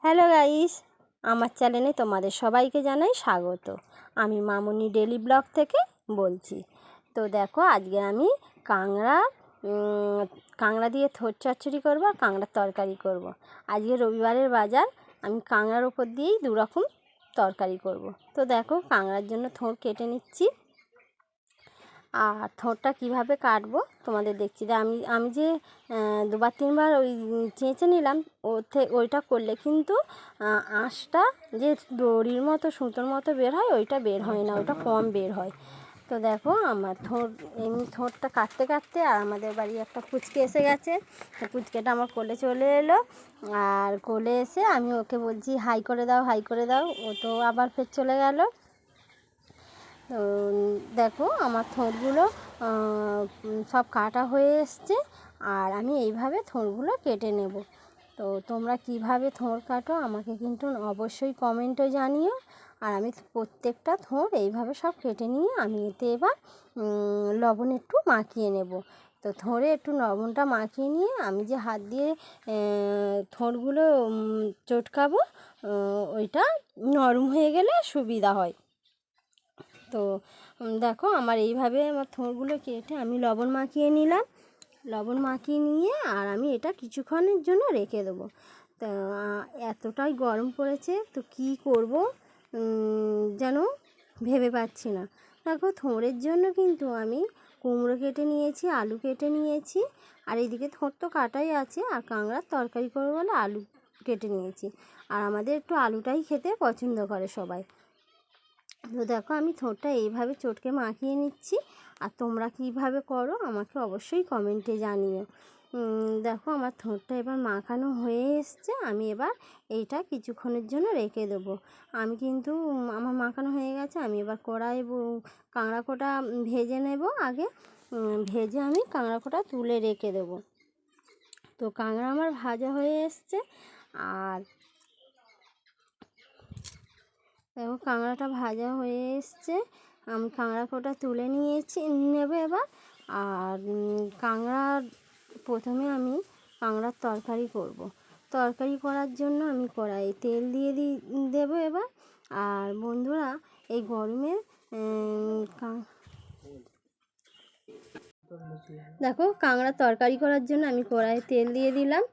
Hello guys, আমার চ্যানেলে তোমাদের সবাইকে জানাই স্বাগত। আমি মামুনি ডেলি ব্লগ থেকে বলছি। তো দেখো, আজকে আমি কাঁকড়া দিয়ে থোড় চচ্চড়ি করবো আর কাঁকড়ার তরকারি করব। আজকে রবিবারের বাজার, আমি কাঁকড়ার ওপর দিয়েই দুরকম তরকারি করব। তো দেখো, কাঁকড়ার জন্য থোড় কেটে নিচ্ছি। আর থোড়টা কীভাবে কাটবো তোমাদের দেখছি। যে আমি যে দুবার তিনবার ওই চেঁচে নিলাম, ওইটা করলে কিন্তু আঁশটা যে দড়ির মতো সুতোর মতো বের হয়, ওইটা বের হয় না, ওইটা কম বের হয়। তো দেখো, আমার এমনি থোড়টা কাটতে কাটতে আর আমাদের বাড়ি একটা পুচকে এসে গেছে। পুচকেটা আমার কোলে চলে এলো, আর কোলে এসে আমি ওকে বলছি হাই করে দাও, হাই করে দাও। ও তো আবার ফের চলে গেল। তো দেখো, আমার থোড়গুলো সব কাটা হয়ে এসছে, আর আমি এইভাবে থোড়গুলো কেটে নেব। তো তোমরা কিভাবে থোড় কাটো আমাকে কিন্তু অবশ্যই কমেন্টে জানিও। আর আমি প্রত্যেকটা থোড় এইভাবে সব কেটে নিয়ে আমি এতে এবার লবণ একটু মাখিয়ে নেব। তো থোড়ে একটু লবণটা মাখিয়ে নিয়ে আমি যে হাত দিয়ে থোড়গুলো চটকাবো, ওইটা নরম হয়ে গেলে সুবিধা হয়। তো দেখো, আমার এইভাবে আমার থোড়গুলো কেটে আমি লবণ মাখিয়ে নিলাম। লবণ মাখিয়ে নিয়ে আর আমি এটা কিছুক্ষণের জন্য রেখে দেবো। তো এতটাই গরম পড়েছে, তো কী করব যেন ভেবে পাচ্ছি না। দেখো, থোড়ের জন্য কিন্তু আমি কুমড়ো কেটে নিয়েছি, আলু কেটে নিয়েছি, আর এইদিকে থোড় তো কাটাই আছে, আর কাঁকড়ার তরকারি করবো বলে আলু কেটে নিয়েছি। আর আমাদের একটু আলুটাই খেতে পছন্দ করে সবাই। তো দেখো, আমি থোড়টা এইভাবে চটকে মাখিয়ে নিচ্ছি। আর তোমরা কীভাবে করো আমাকে অবশ্যই কমেন্টে জানিও। দেখো, আমার থোড়টা এবার মাখানো হয়ে এসছে। আমি এবার এইটা কিছুক্ষণের জন্য রেখে দেবো। আমি কিন্তু আমার মাখানো হয়ে গেছে। আমি এবার কাঁকড়া কোটা ভেজে নেব আগে। ভেজে আমি কাঁকড়া কোটা তুলে রেখে দেবো। তো কাঁকড়া আমার ভাজা হয়ে এসছে। আর দেখো, কাঁকড়াটা ভাজা হয়ে এসছে। আমি কাঁকড়া কোটা তুলে নেব এবার। আর প্রথমে আমি কাঁকড়ার তরকারি করব। তরকারি করার জন্য আমি কড়াইয়ে তেল দিয়ে দেবো এবার। আর বন্ধুরা, এই গরমে দেখো, কাঁকড়ার তরকারি করার জন্য আমি কড়াইয়ে তেল দিয়ে দিলাম।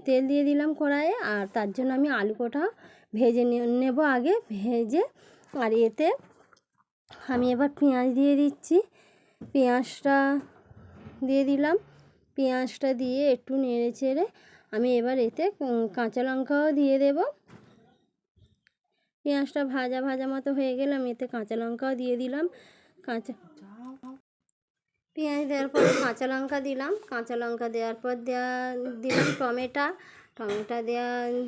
তেল দিয়ে দিলাম কড়াইয়ে। আর তার জন্য আমি আলু কোটা ভেজে নেব আগে। ভেজে আর এতে আমি এবার পেঁয়াজ দিয়ে দিচ্ছি। পেঁয়াজটা দিয়ে দিলাম। পেঁয়াজটা দিয়ে একটু নেড়ে চেড়ে আমি এবার এতে কাঁচা লঙ্কাও দিয়ে দেব। পেঁয়াজটা ভাজা ভাজা মতো হয়ে গেলে আমি এতে কাঁচা লঙ্কাও দিয়ে দিলাম। পেঁয়াজ দেওয়ার পরে কাঁচা লঙ্কা দিলাম। কাঁচা লঙ্কা দেওয়ার পর দিলাম টমেটো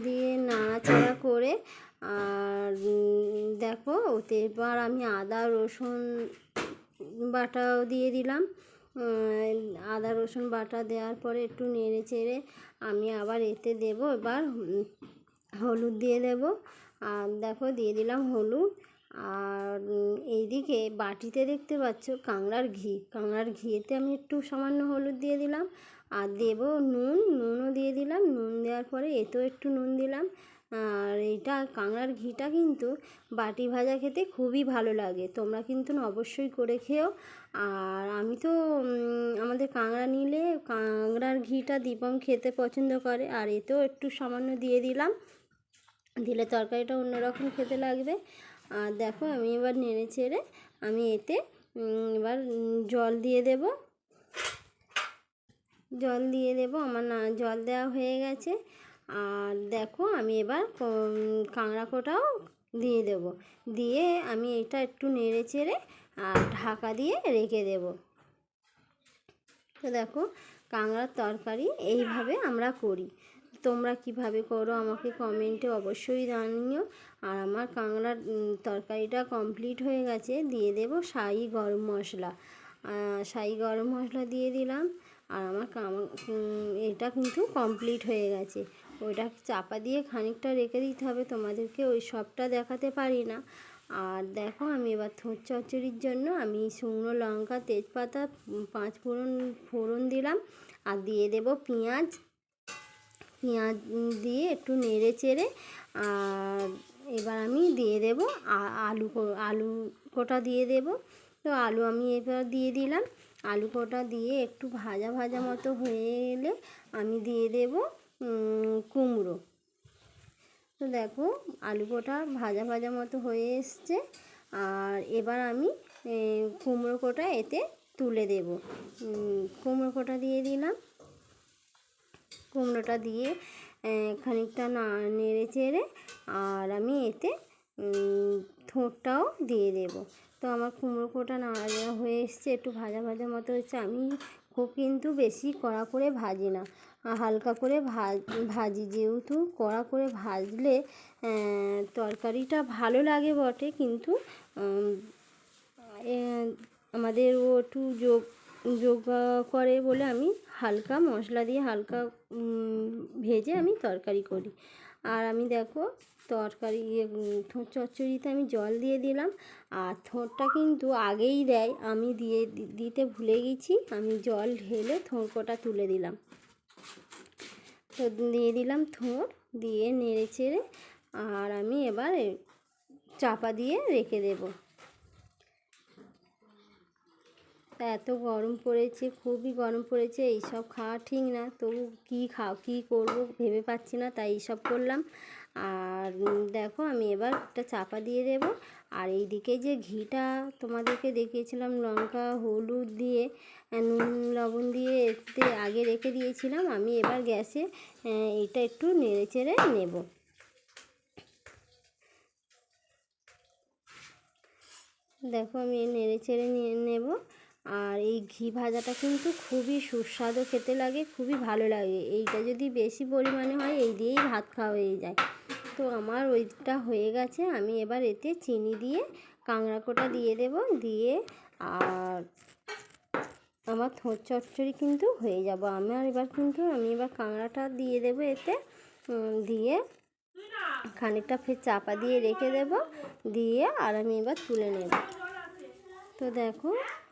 দিয়ে নাড়াচাড়া করে। আর দেখো, ওতে এবার আমি আদা রসুন বাটাও দিয়ে দিলাম। আদা রসুন বাটা দেওয়ার পরে একটু নেড়ে চেড়ে আমি আবার এতে দেবো এবার হলুদ দিয়ে দেবো। আর দেখো, দিয়ে দিলাম হলুদ। আর এইদিকে বাটিতে দেখতে পাচ্ছ কাঁকড়ার ঘিতে আমি একটু সামান্য হলুদ দিয়ে দিলাম। আর দেবো নুনও দিয়ে দিলাম। নুন দেওয়ার পরে এতেও একটু নুন দিলাম। আর এইটা কাঁকড়ার ঘিটা কিন্তু বাটি ভাজা খেতে খুবই ভালো লাগে। তোমরা কিন্তু অবশ্যই করে খেও। আর আমি তো আমাদের কাঁকড়া নিলে কাঁকড়ার ঘিটা দীপম খেতে পছন্দ করে। আর এতেও একটু সামান্য দিয়ে দিলাম, দিলে তরকারিটা অন্যরকম খেতে লাগবে। আর দেখো, আমি এবার নেড়ে চেড়ে আমি এতে এবার জল দিয়ে দেব। আমার জল দেওয়া হয়ে গেছে। আর দেখো, আমি এবার কাঁকড়া কোটাও দিয়ে দেব। দিয়ে আমি এটা একটু নেড়ে চেড়ে আর ঢাকা দিয়ে রেখে দেব। তো দেখো, কাঁকড়ার তরকারি এইভাবে আমরা করি। তোমরা কিভাবে করো আমাকে কমেন্টে অবশ্যই জানিও। আর আমার কাঁকড়ার তরকারিটা কমপ্লিট হয়ে গেছে। দিয়ে দেব শাহি গরম মশলা দিয়ে দিলাম। আর আমার এটা কিন্তু কমপ্লিট হয়ে গেছে। ওইটা চাপা দিয়ে খানিকটা রেখে দিতে হবে, তোমাদেরকে ওই সবটা দেখাতে পারি না। আর দেখো, আমি এবার থোড় চচ্চড়ির জন্য আমি শুকনো লঙ্কা, তেজপাতা, 5 ফোড়ন দিলাম। আর দিয়ে দেব পেঁয়াজ পেঁয়াজ দিয়ে একটু নেড়ে চেড়ে আর এবার আমি দিয়ে দেবো আলু কোটা দিয়ে দেব। তো আলু আমি এবার দিয়ে দিলাম। আলু কোটা দিয়ে একটু ভাজা ভাজা মতো হয়ে এলে আমি দিয়ে দেব কুমড়ো। তো দেখো আলু কোটা ভাজা ভাজা মতো হয়ে এসছে, আর এবার আমি কুমড়ো কোটা এতে তুলে দেব। কুমড়ো কোটা দিয়ে দিলাম। কুমড়োটা দিয়ে খানিকটা নেড়ে চেড়ে আর আমি এতে থোড়টাও দিয়ে দেব। তো আমার কুমড়ো কোটা নাড়া হয়ে এসছে, একটু ভাজা ভাজা মতো হচ্ছে। আমি খুব কিন্তু বেশি কড়া করে ভাজি না, হালকা করে ভাজি, যেহেতু কড়া করে ভাজলে তরকারিটা ভালো লাগে বটে, কিন্তু আমাদের ও একটু যোগ করে বলে আমি হালকা মশলা দিয়ে হালকা ভেজে আমি তরকারি করি। আর আমি দেখো তরকারি থোড় চচ্চড়িতে আমি জল দিয়ে দিলাম, আর থোড়টা কিন্তু আগেই দেয়, আমি দিতে ভুলে গেছি। আমি জল ঢেলে থোড় কোটা তুলে দিলাম। তো দিয়ে দিলাম থোড়, দিয়ে নেড়ে চেড়ে আর আমি এবার চাপা দিয়ে রেখে দেব। তা এত গরম পড়েছে, খুবই গরম পড়েছে, এইসব খাওয়া ঠিক না, তবু কী করবো ভেবে পাচ্ছি না, তাই এইসব করলাম। আর দেখো আমি এবার একটা চাপা দিয়ে দেব। আর এইদিকে যে ঘিটা তোমাদেরকে দেখিয়েছিলাম লঙ্কা হলুদ দিয়ে নুন লবণ দিয়ে এতে আগে রেখে দিয়েছিলাম, আমি এবার গ্যাসে এটা একটু নেড়ে চেড়ে নেব। দেখো আমি নেড়ে চেড়ে নিয়ে নেব। আর এই ঘি ভাজাটা কিন্তু খুবই সুস্বাদু খেতে লাগে, খুবই ভালো লাগে। এইটা যদি বেশি পরিমাণে হয় এই দিয়েই ভাত খাওয়া হয়ে যায়। তো আমার ওইটা হয়ে গেছে, আমি এবার এতে চিনি দিয়ে কাঁকড়া কোটা দিয়ে দেব, দিয়ে আর আমার থোড় চচ্চড়ি কিন্তু হয়ে যাব। আমি এবার কাঁকড়াটা দিয়ে দেবো এতে, দিয়ে খানিকটা ফের চাপা দিয়ে রেখে দেব, দিয়ে আর আমি এবার তুলে নেব। তো দেখো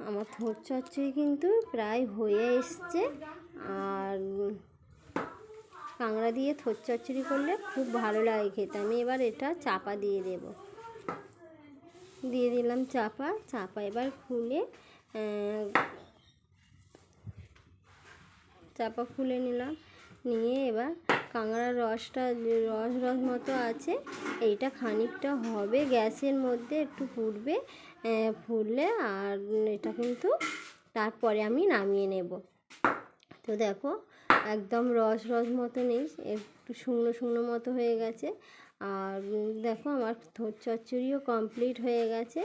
আমার থোড় চচ্চড়ি কিন্তু প্রায় হয়ে এসছে। আর কাঁকড়া দিয়ে থোড় চচ্চড়ি করলে খুব ভালো লাগে খেতে। আমি এবার এটা চাপা দিয়ে দেব, দিয়ে দিলাম চাপা এবার খুলে চাপা খুলে নিলাম, নিয়ে এবার কাঁকড়ার রস মতো আছে, এইটা খানিকটা হবে গ্যাসের মধ্যে একটু ফুটলে আর এটা কিন্তু তারপরে আমি নামিয়ে নেব। তো দেখো একদম রস মতো নেই, একটু শুকনো মতো হয়ে গেছে। আর দেখো আমার থোড় চচ্চড়িও কমপ্লিট হয়ে গেছে।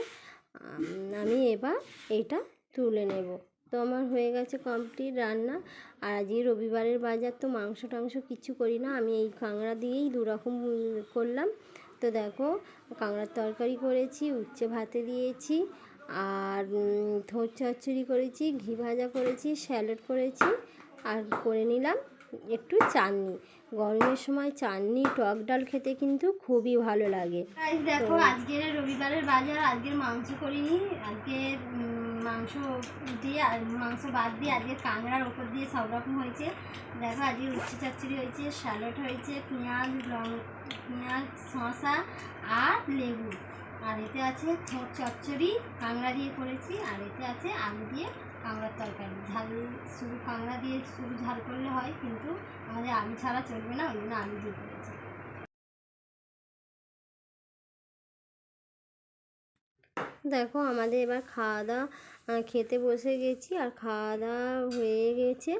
আমি এবার এটা তুলে নেব। তো আমার হয়ে গেছে কমপ্লিট রান্না। আর আজকে রবিবারের বাজার, তো মাংস টাংস কিছু করি না, আমি এই কাঁকড়া দিয়েই দুরকম করলাম। তো দেখো কাঁকড়ার তরকারি করেছি, উচ্ছে ভাতে দিয়েছি, আর থোড় চচ্চড়ি করেছি, ঘি ভাজা করেছি, স্যালাড করেছি, আর করে নিলাম একটু চাটনি। গরমের সময় চাটনি টক ডাল খেতে কিন্তু খুবই ভালো লাগে। দেখো আজকের রবিবারের বাজার, আজকের মাংস করিনি, আজকে মাংস বাদ দিয়ে আজকে কাঁকড়ার ওপর দিয়ে সব রকম হয়েছে। দেখো আজকে উচ্ছে চচ্চড়ি হয়েছে, স্যালাড হয়েছে, পেঁয়াজ শসা আর লেবু, আর এতে আছে থোড় চচ্চড়ি কাঁকড়া দিয়ে করেছি, আর এতে আছে আলু দিয়ে কাঁকড়ার তরকারি। শুধু কাঁকড়া দিয়ে শুধু ঝাল করলে হয়, কিন্তু আমাদের আলু ছাড়া চলবে না, ওই জন্য আলু দিয়ে করেছি। দেখো আমাদের এবার খাওয়া দাওয়া খেতে বসে গেছি, আর খাওয়া দাওয়া হয়ে গেছে।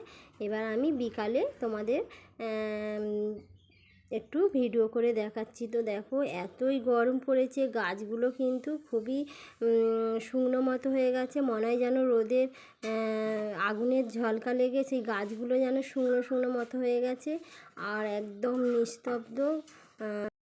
এবার আমি বিকালে তোমাদের একটু ভিডিও করে দেখাচ্ছি। তো দেখো এতই গরম পড়েছে, গাছগুলো কিন্তু খুবই শুকনো মতো হয়ে গেছে, মনে হয় যেন রোদের আগুনের ঝলকা লেগে সেই গাছগুলো যেন শুকনো মতো হয়ে গেছে, আর একদম নিস্তব্ধ।